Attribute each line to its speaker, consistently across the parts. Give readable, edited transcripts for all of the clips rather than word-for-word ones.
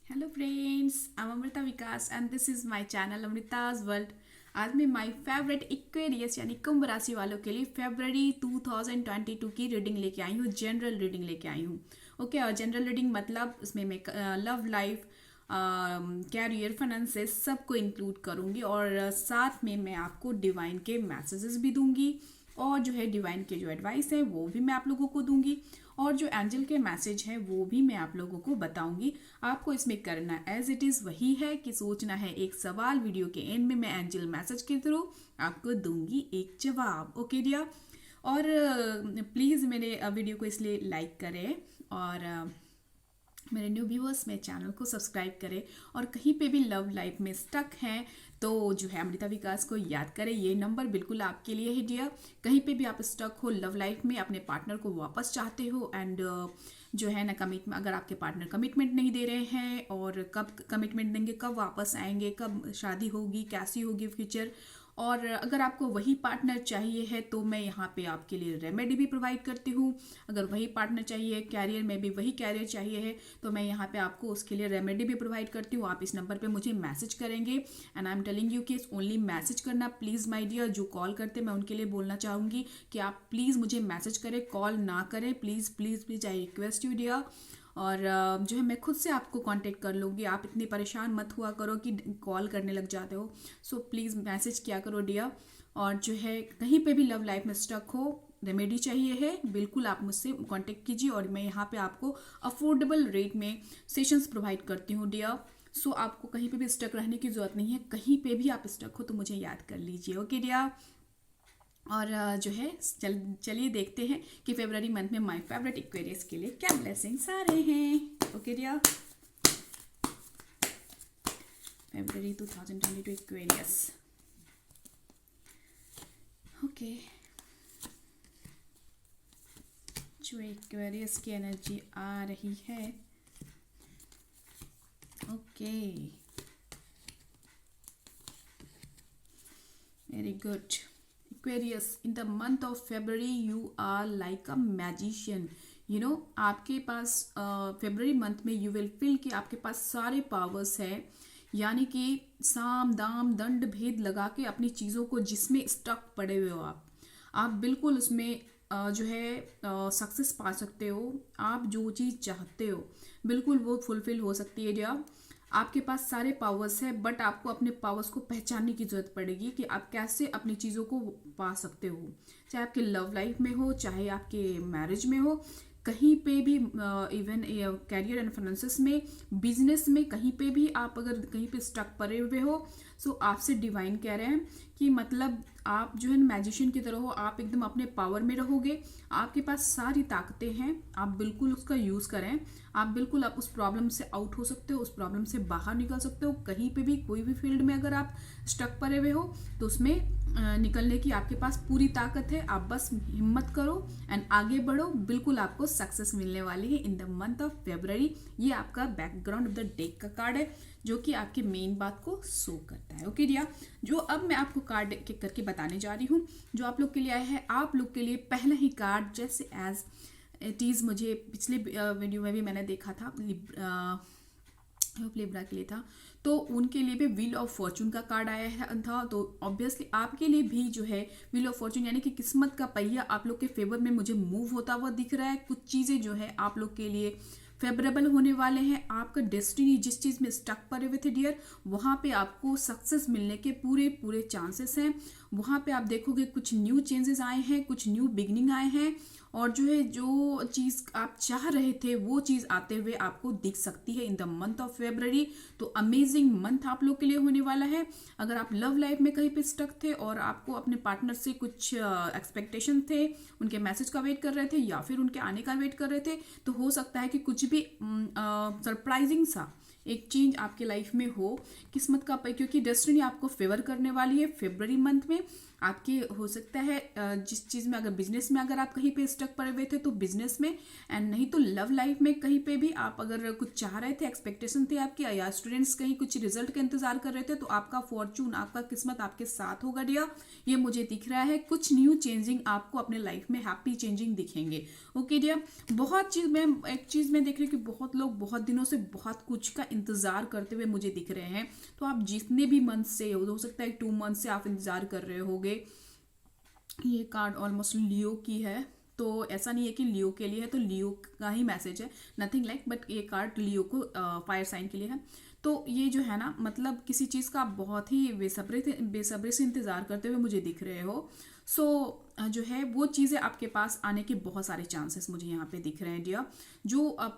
Speaker 1: Hello friends, I am Amrita Vikas and this is my channel अमृताज world. आज मैं my favourite Aquarius यानी कुंभ राशि वालों के लिए फरवरी 2022 की रीडिंग लेके आई हूँ, जनरल रीडिंग लेके आई हूँ। ओके, और जनरल रीडिंग मतलब उसमें मैं लव लाइफ, कैरियर, फाइनेंसेस सबको इंक्लूड करूँगी और साथ में मैं आपको डिवाइन के मैसेजेस भी दूंगी और जो है डिवाइन के जो एडवाइस है वो भी मैं आप लोगों को दूंगी और जो एंजल के मैसेज है वो भी मैं आप लोगों को बताऊंगी। आपको इसमें करना एज इट इज़ वही है कि सोचना है एक सवाल, वीडियो के एंड में मैं एंजल मैसेज के थ्रू आपको दूंगी एक जवाब। ओके डियर, और प्लीज़ मेरे वीडियो को इसलिए लाइक करें और मेरे न्यू व्यूअर्स मेरे चैनल को सब्सक्राइब करें और कहीं पे भी लव लाइफ में स्टक हैं तो जो है अमृता विकास को याद करें। ये नंबर बिल्कुल आपके लिए है डियर। कहीं पे भी आप स्टक हो लव लाइफ में, अपने पार्टनर को वापस चाहते हो एंड जो है ना कमिटमेंट, अगर आपके पार्टनर कमिटमेंट नहीं दे रहे हैं और कब कमिटमेंट देंगे, कब वापस आएंगे, कब शादी होगी, कैसी होगी फ्यूचर, और अगर आपको वही पार्टनर चाहिए है तो मैं यहाँ पे आपके लिए रेमेडी भी प्रोवाइड करती हूँ। अगर वही पार्टनर चाहिए, कैरियर में भी वही कैरियर चाहिए है तो मैं यहाँ पे आपको उसके लिए रेमेडी भी प्रोवाइड करती हूँ। आप इस नंबर पे मुझे मैसेज करेंगे and I am telling you कि ओनली मैसेज करना प्लीज़ माय डियर। जो कॉल करते मैं उनके लिए बोलना चाहूँगी कि आप प्लीज़ मुझे मैसेज करें, कॉल ना करें, please please please, I request you dear. और जो है मैं खुद से आपको कांटेक्ट कर लूँगी, आप इतने परेशान मत हुआ करो कि कॉल करने लग जाते हो। सो प्लीज़ मैसेज किया करो डियर। और जो है कहीं पे भी लव लाइफ में स्टक हो, रेमेडी चाहिए है, बिल्कुल आप मुझसे कांटेक्ट कीजिए और मैं यहाँ पे आपको अफोर्डेबल रेट में सेशंस प्रोवाइड करती हूँ डियर। सो आपको कहीं पे भी स्टक रहने की ज़रूरत नहीं है, कहीं पे भी आप स्टक हो तो मुझे याद कर लीजिए। ओके डियर, और जो है चलिए देखते हैं कि फरवरी मंथ में माय फेवरेट इक्वेरियस के लिए क्या ब्लेसिंग्स आ रहे हैं। ओके डियर, फरवरी 2022 इक्वेरियस। ओके, जो इक्वेरियस की एनर्जी आ रही है। Okay, very good Aquarius, in the month of February you are like a magician, you know। आपके पास फरवरी मंथ में यू विल फील कि आपके पास सारे पावर्स है, यानी कि साम दाम दंड भेद लगा के अपनी चीज़ों को जिसमें स्टक पड़े हुए हो आप बिल्कुल उसमें जो है सक्सेस पा सकते हो। आप जो चीज़ चाहते हो बिल्कुल वो फुलफिल हो सकती है डियर। आपके पास सारे पावर्स है बट आपको अपने पावर्स को पहचानने की जरूरत पड़ेगी कि आप कैसे अपनी चीज़ों को पा सकते हो, चाहे आपके लव लाइफ में हो, चाहे आपके मैरिज में हो, कहीं पे भी, इवन कैरियर एंड फाइनेंसेस में, बिजनेस में, कहीं पे भी आप अगर कहीं पे स्टक पड़े हुए हो। सो आपसे डिवाइन कह रहे हैं कि मतलब आप जो है मैजिशियन की तरह हो, आप एकदम अपने पावर में रहोगे, आपके पास सारी ताकतें हैं, आप बिल्कुल उसका यूज़ करें। आप बिल्कुल आप उस प्रॉब्लम से आउट हो सकते हो, उस प्रॉब्लम से बाहर निकल सकते हो। कहीं पे भी कोई भी फील्ड में अगर आप स्टक पड़े हुए हो तो उसमें निकलने की आपके पास पूरी ताकत है। आप बस हिम्मत करो एंड आगे बढ़ो, बिल्कुल आपको सक्सेस मिलने वाली है इन द मंथ ऑफ फेब्रुअरी। ये आपका बैकग्राउंड ऑफ द डेक का कार्ड है जो कि आपके मेन बात को शो करता है। ओके डियर, जो अब मैं आपको कार्ड एक करके बताने जा रही हूँ जो आप लोग के लिए आया है। आप लोग के लिए पहला ही कार्ड जैसे एज इट इज़, मुझे पिछले वीडियो में भी मैंने देखा था लिब्रा के लिए था, तो उनके लिए भी व्हील ऑफ फॉर्चून का कार्ड आया है था। तो ऑब्वियसली आपके लिए भी जो है व्हील ऑफ फॉर्चून यानी कि किस्मत का पहिया आप लोग के फेवर में मुझे मूव होता हुआ दिख रहा है। कुछ चीज़ें जो है आप लोग के लिए फेवरेबल होने वाले हैं। आपका डेस्टिनी जिस चीज़ में स्टक पड़े हुए थे डियर, वहाँ पे आपको सक्सेस मिलने के पूरे पूरे चांसेस हैं। वहाँ पे आप देखोगे कुछ न्यू चेंजेस आए हैं, कुछ न्यू बिगनिंग आए हैं और जो है जो चीज़ आप चाह रहे थे वो चीज़ आते हुए आपको दिख सकती है इन द मंथ ऑफ फेब्रुअरी। तो अमेजिंग मंथ आप लोग के लिए होने वाला है। अगर आप लव लाइफ में कहीं पे स्टक थे और आपको अपने पार्टनर से कुछ एक्सपेक्टेशन थे, उनके मैसेज का वेट कर रहे थे या फिर उनके आने का वेट कर रहे थे, तो हो सकता है कि कुछ भी सरप्राइजिंग सा एक चेंज आपके लाइफ में हो, किस्मत का क्योंकि डेस्टिनी आपको फेवर करने वाली है फेब्रुअरी मंथ में। आपके हो सकता है जिस चीज़ में, अगर बिजनेस में अगर आप कहीं पे स्टक स्टक पड़े हुए थे तो बिजनेस में, एंड नहीं तो लव लाइफ में कहीं पे भी आप अगर कुछ चाह रहे थे, एक्सपेक्टेशन थे आपकी, या स्टूडेंट्स कहीं कुछ रिजल्ट का इंतजार कर रहे थे, तो आपका फॉर्चून, आपका किस्मत आपके साथ होगा डियर, ये मुझे दिख रहा है। कुछ न्यू चेंजिंग आपको अपने लाइफ में, हैप्पी चेंजिंग दिखेंगे। ओके डियर, बहुत चीज में एक चीज मैं देख रही हूँ कि बहुत लोग बहुत दिनों से बहुत कुछ का इंतजार करते हुए मुझे दिख रहे हैं। तो आप जितने भी मंथ से, हो सकता है 2 मंथ से आप इंतजार कर रहे होगे। ये कार्ड ऑलमोस्ट लियो की है, तो ऐसा नहीं है कि लियो के लिए है, तो लियो का ही मैसेज है, नथिंग लाइक, बट ये कार्ड लियो को फायर साइन के लिए है। तो ये जो है ना, मतलब किसी चीज़ का आप बहुत ही बेसब्री से इंतज़ार करते हुए मुझे दिख रहे हो। सो जो है वो चीज़ें आपके पास आने के बहुत सारे चांसेस मुझे यहाँ पे दिख रहे हैं डियर। जो आप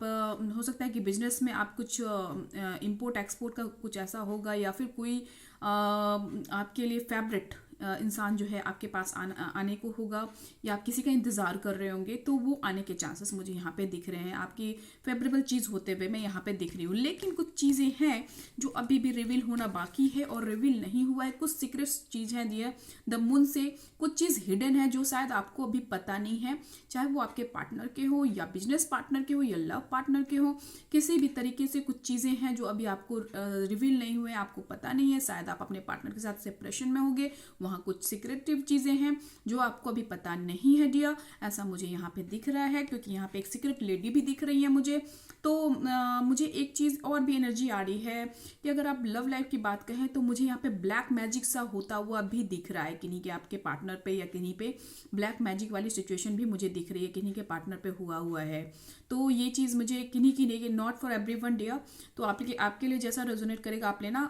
Speaker 1: हो सकता है कि बिजनेस में आप कुछ इंपोर्ट एक्सपोर्ट का कुछ ऐसा होगा, या फिर कोई आपके लिए फेवरेट इंसान जो है आपके पास आने को होगा, या आप किसी का इंतज़ार कर रहे होंगे, तो वो आने के चांसेस मुझे यहाँ पे दिख रहे हैं। आपकी फेवरेबल चीज़ होते हुए मैं यहाँ पे दिख रही हूँ। लेकिन कुछ चीज़ें हैं जो अभी भी रिवील होना बाकी है और रिवील नहीं हुआ है। कुछ सीक्रेट चीज़ है दिया द मून से, कुछ चीज़ हिडन है जो शायद आपको अभी पता नहीं है, चाहे वो आपके पार्टनर के हो, या बिजनेस पार्टनर के हो, या लव पार्टनर के हो। किसी भी तरीके से कुछ चीज़ें हैं जो अभी आपको रिवील नहीं हुए, आपको पता नहीं है। शायद आप अपने पार्टनर के साथ सेपरेशन में होंगे, वहाँ कुछ सीक्रेटिव चीज़ें हैं जो आपको अभी पता नहीं है डियर, ऐसा मुझे यहाँ पे दिख रहा है, क्योंकि यहाँ पे एक सीक्रेट लेडी भी दिख रही है मुझे। तो मुझे एक चीज़ और भी एनर्जी आ रही है कि अगर आप लव लाइफ की बात कहें तो मुझे यहाँ पे ब्लैक मैजिक सा होता हुआ भी दिख रहा है किन्हीं के आपके पार्टनर पे, या किन्हीं पे ब्लैक मैजिक वाली सिचुएशन भी मुझे दिख रही है, किन्हीं के पार्टनर पे हुआ है। तो ये चीज़ मुझे किन्हीं की नहीं, नॉट फॉर एवरीवन डियर। तो आपके लिए जैसा रेजोनेट करेगा आप लेना,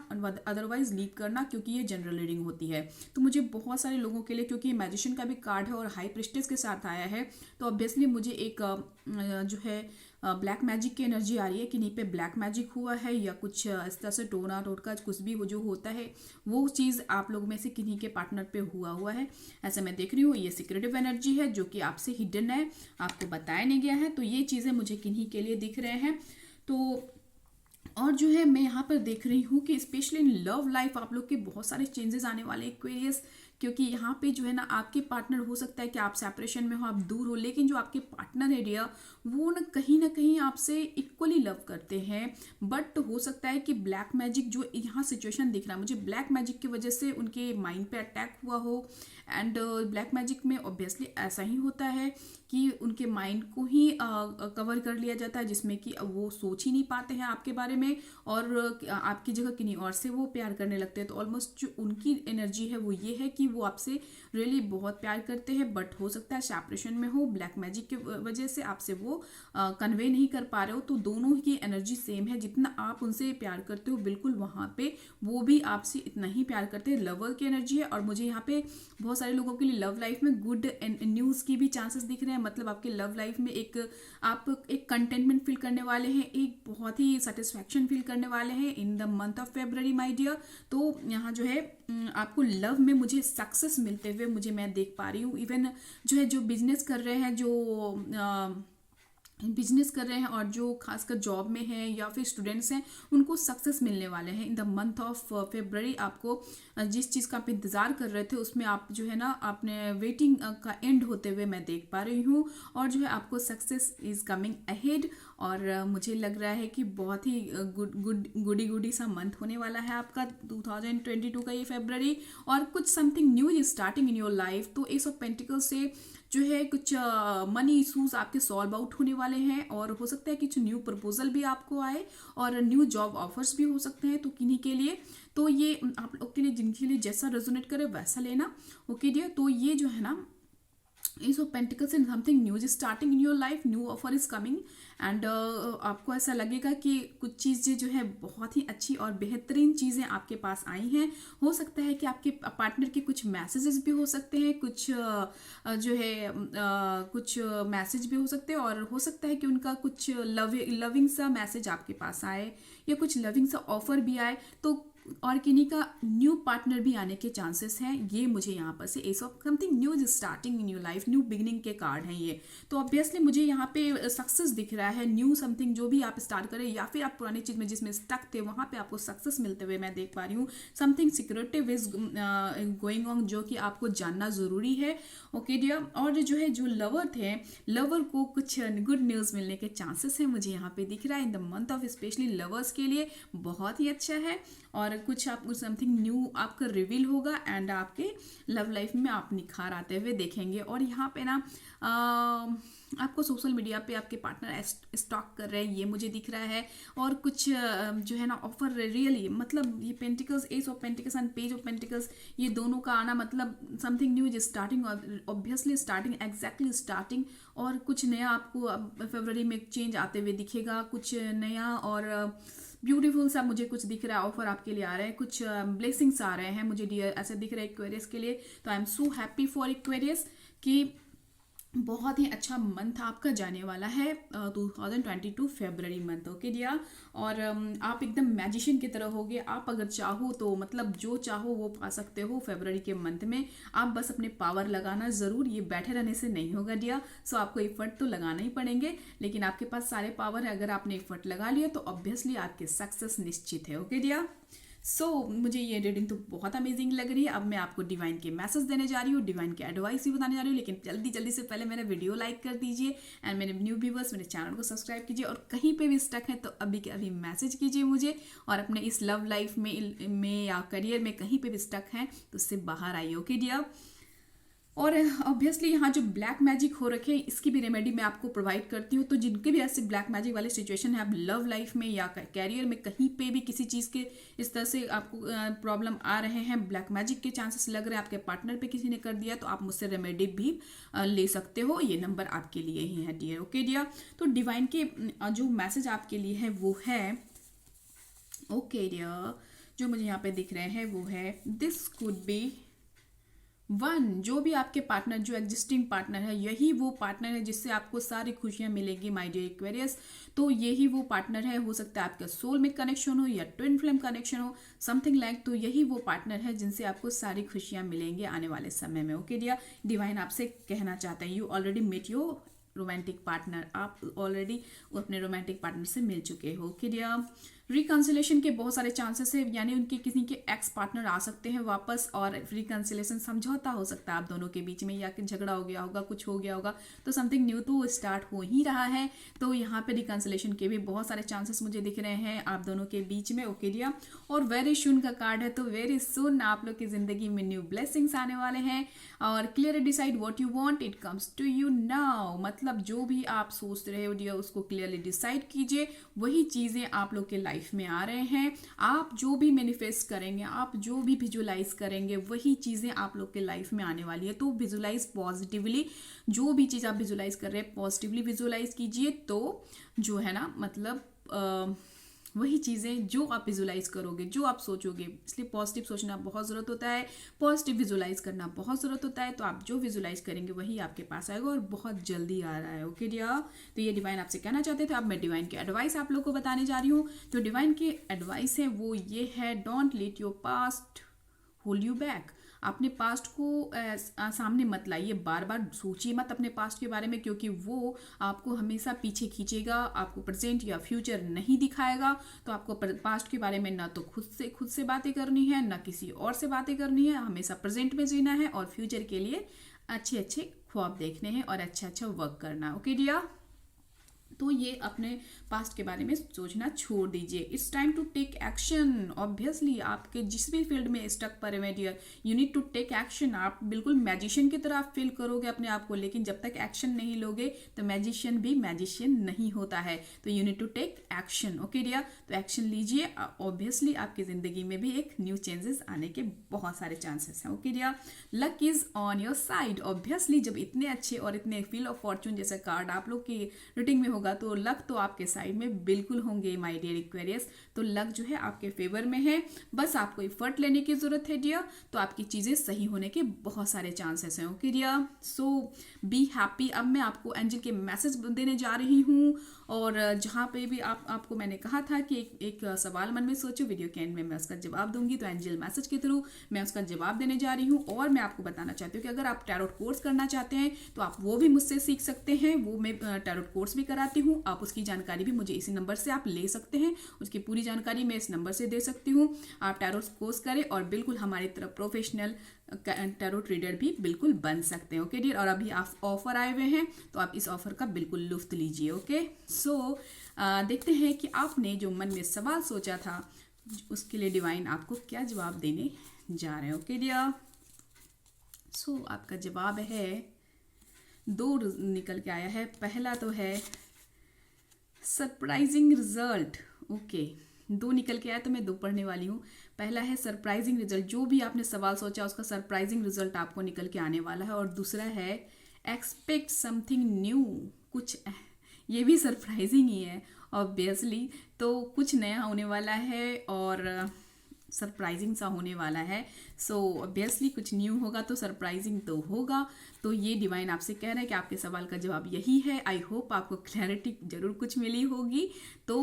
Speaker 1: अदरवाइज लीव करना, क्योंकि ये जनरल रीडिंग होती है। तो मुझे बहुत सारे लोगों के लिए, क्योंकि ये मैजिशियन का भी कार्ड है और हाई प्रिस्टेस के साथ आया है, तो ऑब्वियसली मुझे एक जो है ब्लैक मैजिक की एनर्जी आ रही है कि नहीं पे ब्लैक मैजिक हुआ है, या कुछ इस तरह से टोना टोटका कुछ भी जो होता है वो चीज़ आप लोग में से किन्हीं के पार्टनर पे हुआ है, ऐसा मैं देख रही हूँ। ये सीक्रेटिव एनर्जी है जो कि आपसे हिडन है, आपको बताया नहीं गया है। तो ये चीज़ें मुझे किन्हीं के लिए दिख रहे हैं। तो और जो है मैं यहाँ पर देख रही हूँ कि स्पेशली इन लव लाइफ आप लोग के बहुत सारे चेंजेस आने वाले एक्वेरियस, क्योंकि यहाँ पे जो है ना आपके पार्टनर, हो सकता है कि आप सेपरेशन में हो, आप दूर हो, लेकिन जो आपके पार्टनर है डियर वो ना कहीं आपसे इक्वली लव करते हैं। बट हो सकता है कि ब्लैक मैजिक जो यहाँ सिचुएशन दिख रहा है मुझे, ब्लैक मैजिक की वजह से उनके माइंड पे अटैक हुआ हो। एंड ब्लैक मैजिक में ऑब्वियसली ऐसा ही होता है कि उनके माइंड को ही कवर कर लिया जाता है, जिसमें कि वो सोच ही नहीं पाते हैं आपके बारे में, और आपकी जगह किन्हीं और से वो प्यार करने लगते हैं। तो ऑलमोस्ट जो उनकी एनर्जी है वो ये है कि वो आपसे रियली बहुत प्यार करते हैं, बट हो सकता है सेपरेशन में हो, ब्लैक मैजिक की वजह से आपसे वो कन्वे नहीं कर पा रहे हो। तो दोनों की एनर्जी सेम है, जितना आप उनसे प्यार करते हो बिल्कुल वहाँ पे वो भी आपसे इतना ही प्यार करते हैं। लवर की एनर्जी है, और मुझे यहाँ पे बहुत सारे लोगों के लिए लव लाइफ में गुड न्यूज़ की भी चांसेस दिख रहे हैं। मतलब आपके लव लाइफ में आप एक कंटेंटमेंट फील करने वाले हैं, एक बहुत ही सेटिस्फैक्शन फील करने वाले हैं in the month of February my dear. तो यहाँ जो है आपको लव में मुझे सक्सेस मिलते हुए मैं देख पा रही हूँ। इवन जो है जो बिजनेस कर रहे हैं, और जो खासकर जॉब में हैं या फिर स्टूडेंट्स हैं, उनको सक्सेस मिलने वाले हैं in the month of February. आपको जिस चीज़ का आप इंतज़ार कर रहे थे उसमें आप जो है ना आपने वेटिंग का एंड होते हुए मैं देख पा रही हूँ, और जो है आपको सक्सेस इज़ कमिंग अहेड। और मुझे लग रहा है कि बहुत ही गुडी सा मंथ होने वाला है आपका 2022 का ये फेब्रुअरी, और कुछ something new is starting in your life. तो एस ऑफ पेंटिकल से जो है कुछ मनी इशूज आपके सॉल्व आउट होने वाले हैं, और हो सकता है कि कुछ न्यू प्रपोजल भी आपको आए, और न्यू जॉब ऑफर्स भी हो सकते हैं। तो किन्हीं के लिए, तो ये आप लोग के लिए जिनके लिए जैसा रेजोनेट करे वैसा लेना। ओके डियर, तो ये जो है ना Ace of Pentacles and something new is starting in your life, new offer is coming, and आपको ऐसा लगेगा कि कुछ चीज़ें जो है बहुत ही अच्छी और बेहतरीन चीज़ें आपके पास आई हैं। हो सकता है कि आपके पार्टनर के कुछ मैसेजेस भी हो सकते हैं, कुछ जो है कुछ मैसेज भी हो सकते हैं, और हो सकता है कि उनका कुछ लविंग सा मैसेज आपके पास आए, या कुछ लविंग सा ऑफर भी आए। तो और किन्हीं का न्यू पार्टनर भी आने के चांसेस हैं, ये मुझे यहाँ पर से S of something new is starting in your life, new beginning के कार्ड हैं ये। तो ऑब्वियसली मुझे यहाँ पे सक्सेस दिख रहा है, न्यू समथिंग जो भी आप स्टार्ट करें, या फिर आप पुरानी चीज़ में जिसमें स्टक थे वहाँ पे आपको सक्सेस मिलते हुए मैं देख पा रही हूँ। समथिंग सिक्योरिटिव इज गोइंग ऑन, जो कि आपको जानना ज़रूरी है। ओके डियर, और जो है जो लवर थे, लवर को कुछ गुड न्यूज़ मिलने के चांसेस हैं मुझे यहाँ पे दिख रहा है इन the month of, specially lovers के लिए बहुत ही अच्छा है। और कुछ आपको समथिंग न्यू आपका रिवील होगा एंड आपके लव लाइफ में आप निखार आते हुए देखेंगे। और यहाँ पे ना आपको सोशल मीडिया पे आपके पार्टनर स्टॉक कर रहे हैं, ये मुझे दिख रहा है। और कुछ जो है ना ऑफर रियली, मतलब ये pentacles, S of pentacles and page of pentacles, ये दोनों का आना मतलब something new is starting, obviously starting, exactly starting. और कुछ नया आपको फरवरी में चेंज आते हुए दिखेगा, कुछ नया और ब्यूटीफुल सा मुझे कुछ दिख रहा है, ऑफर आपके लिए आ रहे हैं, कुछ ब्लेसिंग्स आ रहे हैं मुझे डियर, ऐसा दिख रहा है एक्वेरियस के लिए। तो I am so happy for Aquarius कि बहुत ही अच्छा मंथ आपका जाने वाला है 2022 फरवरी मंथ। ओके डियर, और आप एकदम मैजिशियन की तरह होगे। आप अगर चाहो तो मतलब जो चाहो वो पा सकते हो फरवरी के मंथ में। आप बस अपने पावर लगाना ज़रूर, ये बैठे रहने से नहीं होगा डियर। सो आपको एफर्ट तो लगाना ही पड़ेंगे, लेकिन आपके पास सारे पावर है। अगर आपने एफर्ट लगा लिया तो ऑब्वियसली आपके सक्सेस निश्चित है। ओके डियर, सो मुझे ये रीडिंग तो बहुत अमेजिंग लग रही है। अब मैं आपको डिवाइन के मैसेज देने जा रही हूँ, डिवाइन के एडवाइस भी बताने जा रही हूँ, लेकिन जल्दी जल्दी से पहले मेरा वीडियो लाइक कर दीजिए एंड मेरे न्यू व्यूवर्स मेरे चैनल को सब्सक्राइब कीजिए। और कहीं पे भी स्टक है तो अभी के अभी मैसेज कीजिए मुझे, और अपने इस लव लाइफ में या करियर में कहीं पे भी स्टक है तो उससे बाहर आइए। ओके डियर, और ऑब्वियसली यहाँ जो ब्लैक मैजिक हो रखे हैं इसकी भी रेमेडी मैं आपको प्रोवाइड करती हूँ। तो जिनके भी ऐसे ब्लैक मैजिक वाले सिचुएशन है, आप लव लाइफ में या कैरियर में कहीं पे भी किसी चीज़ के इस तरह से आपको प्रॉब्लम आ रहे हैं, ब्लैक मैजिक के चांसेस लग रहे हैं, आपके पार्टनर पे किसी ने कर दिया, तो आप मुझसे रेमेडी भी ले सकते हो। ये नंबर आपके लिए ही है डियर। ओके डियर, तो डिवाइन के जो मैसेज आपके लिए है वो है, ओके डियर, जो मुझे यहाँ पे दिख रहे हैं वो है, दिस कुड बी वन, जो भी आपके पार्टनर, जो एग्जिस्टिंग पार्टनर है, यही वो पार्टनर है जिससे आपको सारी खुशियां मिलेगी माय डियर एक्वेरियस। तो यही वो पार्टनर है, हो सकता है आपका सोल में कनेक्शन हो या ट्विन फ्लेम कनेक्शन हो, समथिंग लाइक। तो यही वो पार्टनर है जिनसे आपको सारी खुशियां मिलेंगी आने वाले समय में। ओके डियर, डिवाइन आपसे कहना चाहते हैं, you already met your romantic partner, आप ऑलरेडी अपने रोमांटिक पार्टनर से मिल चुके हो। ओके डियर, रिकंसिलेशन के बहुत सारे चांसेस है, यानी उनके किसी के एक्स पार्टनर आ सकते हैं वापस, और रिकंसिलेशन समझौता हो सकता है आप दोनों के बीच में, या कि झगड़ा हो गया होगा, कुछ हो गया होगा, तो समथिंग न्यू तो स्टार्ट हो ही रहा है। तो यहाँ पे रिकंसिलेशन के भी बहुत सारे चांसेस मुझे दिख रहे हैं आप दोनों के बीच में। ओके डियर, और वेरी सून का कार्ड है, तो वेरी सून आप लोग की जिंदगी में न्यू ब्लेसिंग्स आने वाले हैं। और clearly decide what you want, it comes to you now, मतलब जो भी आप सोच रहे हो डियर उसको क्लियरली डिसाइड कीजिए, वही चीज़ें आप लोग के लाइफ में आ रहे हैं। आप जो भी मैनिफेस्ट करेंगे, आप जो भी विजुलाइज करेंगे, वही चीज़ें आप लोग के लाइफ में आने वाली है। तो विजुलाइज पॉजिटिवली, जो भी चीज़ आप विजुलाइज कर रहे हैं पॉजिटिवली विजुलाइज कीजिए, तो जो है ना मतलब वही चीज़ें जो आप विजुलाइज करोगे, जो आप सोचोगे, इसलिए पॉजिटिव सोचना बहुत ज़रूरत होता है, पॉजिटिव विजुलाइज करना बहुत ज़रूरत होता है। तो आप जो विजुलाइज करेंगे वही आपके पास आएगा, और बहुत जल्दी आ रहा है। ओके डियर, तो ये डिवाइन आपसे कहना चाहते थे। अब मैं डिवाइन की एडवाइस आप लोग को बताने जा रही हूँ। तो डिवाइन की एडवाइस है वो ये है, don't let your past hold you back. अपने पास्ट को सामने मत लाइए, बार बार सोचिए मत अपने पास्ट के बारे में, क्योंकि वो आपको हमेशा पीछे खींचेगा, आपको प्रेजेंट या फ्यूचर नहीं दिखाएगा। तो आपको पास्ट के बारे में ना तो खुद से बातें करनी है, ना किसी और से बातें करनी है, हमेशा प्रेजेंट में जीना है, और फ्यूचर के लिए अच्छे अच्छे ख्वाब देखने हैं और अच्छा अच्छा वर्क करना। ओके डियर, तो ये अपने पास्ट के बारे में सोचना छोड़ दीजिए। It's time to take action. Obviously आपके जिस भी फील्ड में स्टक पर है dear, you need to take action. आप बिल्कुल मैजिशियन की तरह फील करोगे अपने आप को, लेकिन जब तक एक्शन नहीं लोगे तो मैजिशियन भी मैजिशियन नहीं होता है। तो you need to take action. Okay dear, तो एक्शन लीजिए। ऑब्वियसली आपकी जिंदगी में भी एक न्यू चेंजेस आने के बहुत सारे चांसेस हैं। Okay dear, luck is on your side. Obviously जब इतने अच्छे और इतने फील ऑफ फॉर्चून जैसा कार्ड आप लोग की रीडिंग में होगा, तो लक तो आपके साइड में बिल्कुल होंगे माय डियर एक्वेरियस। तो लक जो है आपके फेवर में है, बस आपको एफर्ट लेने की जरूरत है डियर, तो आपकी चीजें सही होने के बहुत सारे चांसेस हैं। Okay dear, so be happy. अब मैं आपको एंजल के मैसेज देने जा रही हूँ, और जहाँ पे भी आपको मैंने कहा था कि एक सवाल मन में सोचो, वीडियो के एंड में मैं उसका जवाब दूंगी, तो एंजल मैसेज के थ्रू मैं उसका जवाब देने जा रही हूँ। और मैं आपको बताना चाहती हूँ कि अगर आप टैरोट कोर्स करना चाहते हैं तो आप वो भी मुझसे सीख सकते हैं। वो मैं टैरोट कोर्स भी कराती हूँ, आप उसकी जानकारी भी मुझे इसी नंबर से आप ले सकते हैं। उसकी पूरी जानकारी मैं इस नंबर से दे सकती हूँ। आप टैरोट कोर्स करें और बिल्कुल हमारी तरफ प्रोफेशनल टैरोट रीडर भी बिल्कुल बन सकते हैं। ओके डियर, और अभी आप ऑफर आए हुए हैं तो आप इस ऑफर का बिल्कुल लुफ्त लीजिए। ओके सो देखते हैं कि आपने जो मन में सवाल सोचा था उसके लिए डिवाइन आपको क्या जवाब देने जा रहे हैं। ओके डियर, सो आपका जवाब है, दो निकल के आया है। पहला तो है सरप्राइजिंग रिजल्ट। ओके, दो निकल के आया तो मैं दो पढ़ने वाली हूँ। पहला है सरप्राइजिंग रिजल्ट, जो भी आपने सवाल सोचा उसका सरप्राइजिंग रिजल्ट आपको निकल के आने वाला है। और दूसरा है एक्सपेक्ट समथिंग न्यू, कुछ ये भी सरप्राइजिंग ही है ऑब्वियसली, तो कुछ नया होने वाला है और सरप्राइजिंग सा होने वाला है। सो ऑब्वियसली कुछ न्यू होगा तो सरप्राइजिंग तो होगा। तो ये डिवाइन आपसे कह रहा है कि आपके सवाल का जवाब यही है। आई होप आपको क्लैरिटी जरूर कुछ मिली होगी। तो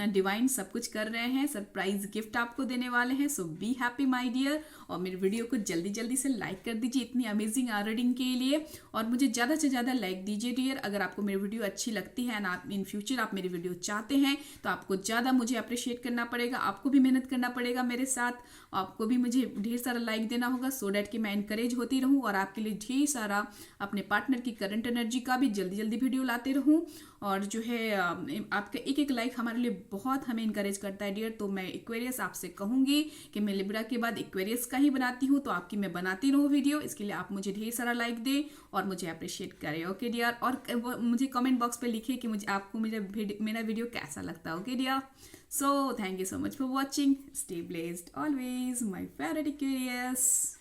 Speaker 1: डिवाइन सब कुछ कर रहे हैं, सरप्राइज गिफ्ट आपको देने वाले हैं। सो बी हैप्पी माय डियर, और मेरे वीडियो को जल्दी जल्दी से लाइक कर दीजिए इतनी अमेजिंग रीडिंग के लिए, और मुझे ज़्यादा से ज़्यादा लाइक दीजिए डियर। अगर आपको मेरी वीडियो अच्छी लगती है एंड आप इन फ्यूचर आप मेरी वीडियो चाहते हैं तो आपको ज़्यादा मुझे अप्रिशिएट करना पड़ेगा, आपको भी मेहनत करना पड़ेगा मेरे साथ, आपको भी मुझे ढेर सारा लाइक देना होगा सो डैट कि मैं इनकरेज होती रहूँ और आपके लिए ढेर सारा अपने पार्टनर की करंट एनर्जी का भी जल्दी जल्दी वीडियो लाते रहूँ। और जो है आपका एक एक लाइक हमारे लिए बहुत हमें इनकरेज करता है डियर। तो मैं एक्वेरियस आपसे कहूँगी कि मैं लिब्रा के बाद एक्वेरियस का ही बनाती हूँ, तो आपकी मैं बनाती रहूँ वीडियो। इसके लिए आप मुझे ढेर सारा लाइक दें और मुझे अप्रिशिएट करें। ओके डियर, और मुझे कमेंट बॉक्स पे लिखिए कि मुझे आपको मेरा वीडियो कैसा लगता है। Okay dear, so thank you so much for watching. Stay blessed always, my favorite Aquarius.